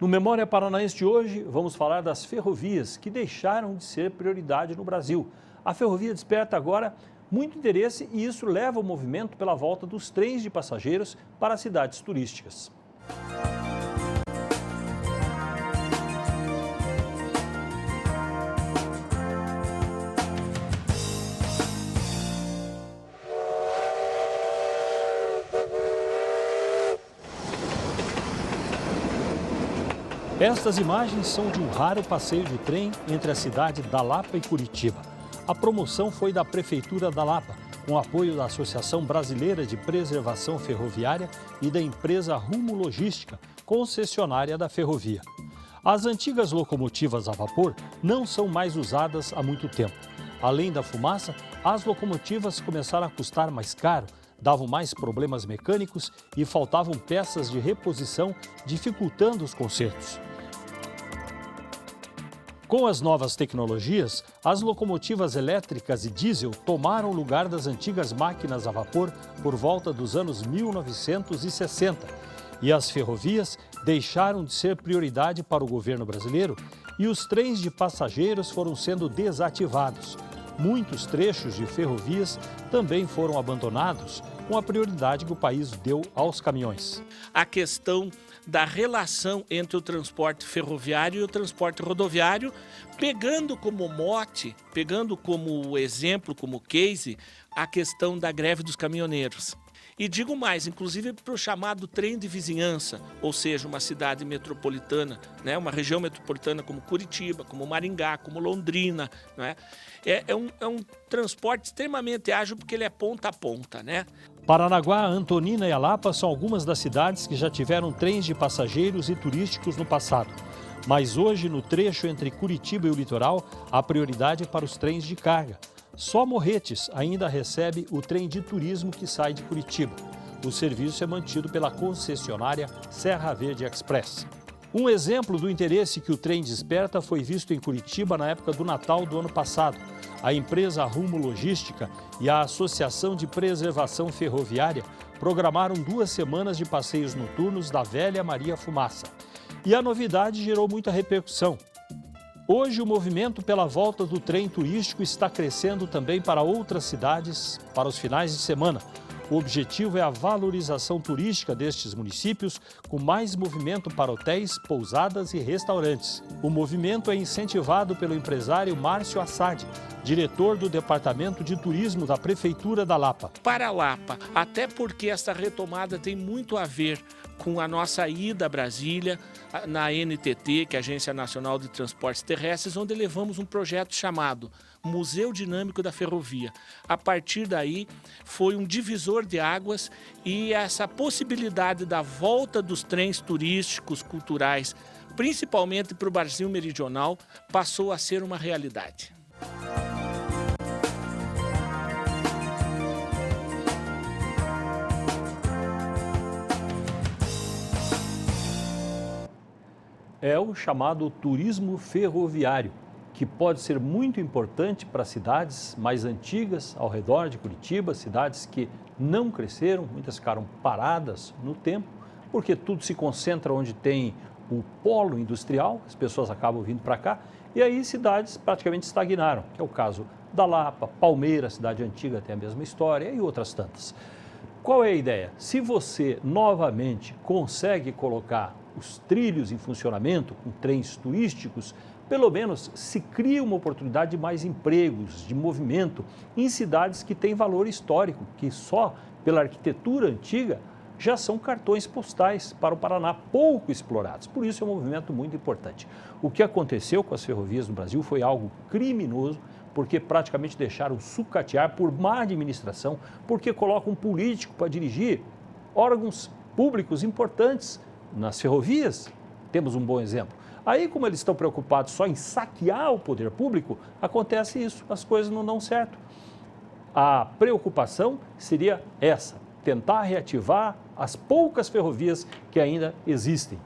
No Memória Paranaense de hoje, vamos falar das ferrovias que deixaram de ser prioridade no Brasil. A ferrovia desperta agora muito interesse e isso leva o movimento pela volta dos trens de passageiros para as cidades turísticas. Estas imagens são de um raro passeio de trem entre a cidade da Lapa e Curitiba. A promoção foi da Prefeitura da Lapa, com apoio da Associação Brasileira de Preservação Ferroviária e da empresa Rumo Logística, concessionária da ferrovia. As antigas locomotivas a vapor não são mais usadas há muito tempo. Além da fumaça, as locomotivas começaram a custar mais caro, davam mais problemas mecânicos e faltavam peças de reposição, dificultando os consertos. Com as novas tecnologias, as locomotivas elétricas e diesel tomaram o lugar das antigas máquinas a vapor por volta dos anos 1960. E as ferrovias deixaram de ser prioridade para o governo brasileiro e os trens de passageiros foram sendo desativados. Muitos trechos de ferrovias também foram abandonados com a prioridade que o país deu aos caminhões. A questão da relação entre o transporte ferroviário e o transporte rodoviário, pegando como mote, pegando como exemplo, como case, a questão da greve dos caminhoneiros. E digo mais, inclusive para o chamado trem de vizinhança, ou seja, uma cidade metropolitana, né? Uma região metropolitana como Curitiba, como Maringá, como Londrina. Né? É um transporte extremamente ágil porque ele é ponta a ponta. Né? Paranaguá, Antonina e Alapa são algumas das cidades que já tiveram trens de passageiros e turísticos no passado. Mas hoje, no trecho entre Curitiba e o litoral, a prioridade é para os trens de carga. Só Morretes ainda recebe o trem de turismo que sai de Curitiba. O serviço é mantido pela concessionária Serra Verde Express. Um exemplo do interesse que o trem desperta foi visto em Curitiba na época do Natal do ano passado. A empresa Rumo Logística e a Associação de Preservação Ferroviária programaram 2 semanas de passeios noturnos da velha Maria Fumaça. E a novidade gerou muita repercussão. Hoje, o movimento pela volta do trem turístico está crescendo também para outras cidades para os finais de semana. O objetivo é a valorização turística destes municípios, com mais movimento para hotéis, pousadas e restaurantes. O movimento é incentivado pelo empresário Márcio Assad, diretor do Departamento de Turismo da Prefeitura da Lapa. Para a Lapa, até porque essa retomada tem muito a ver com a nossa ida a Brasília, na NTT, que é a Agência Nacional de Transportes Terrestres, onde levamos um projeto chamado Museu Dinâmico da Ferrovia. A partir daí, foi um divisor de águas e essa possibilidade da volta dos trens turísticos, culturais, principalmente para o Brasil Meridional, passou a ser uma realidade. É o chamado turismo ferroviário, que pode ser muito importante para cidades mais antigas ao redor de Curitiba, cidades que não cresceram, muitas ficaram paradas no tempo, porque tudo se concentra onde tem o polo industrial, as pessoas acabam vindo para cá, e aí cidades praticamente estagnaram, que é o caso da Lapa, Palmeiras, cidade antiga, tem a mesma história, e outras tantas. Qual é a ideia? Se você novamente consegue colocar os trilhos em funcionamento, com trens turísticos, pelo menos se cria uma oportunidade de mais empregos, de movimento em cidades que têm valor histórico, que só pela arquitetura antiga já são cartões postais para o Paraná, pouco explorados. Por isso é um movimento muito importante. O que aconteceu com as ferrovias no Brasil foi algo criminoso, porque praticamente deixaram sucatear por má administração, porque colocam um político para dirigir órgãos públicos importantes. Nas ferrovias, temos um bom exemplo. Aí, como eles estão preocupados só em saquear o poder público, acontece isso, as coisas não dão certo. A preocupação seria essa, tentar reativar as poucas ferrovias que ainda existem.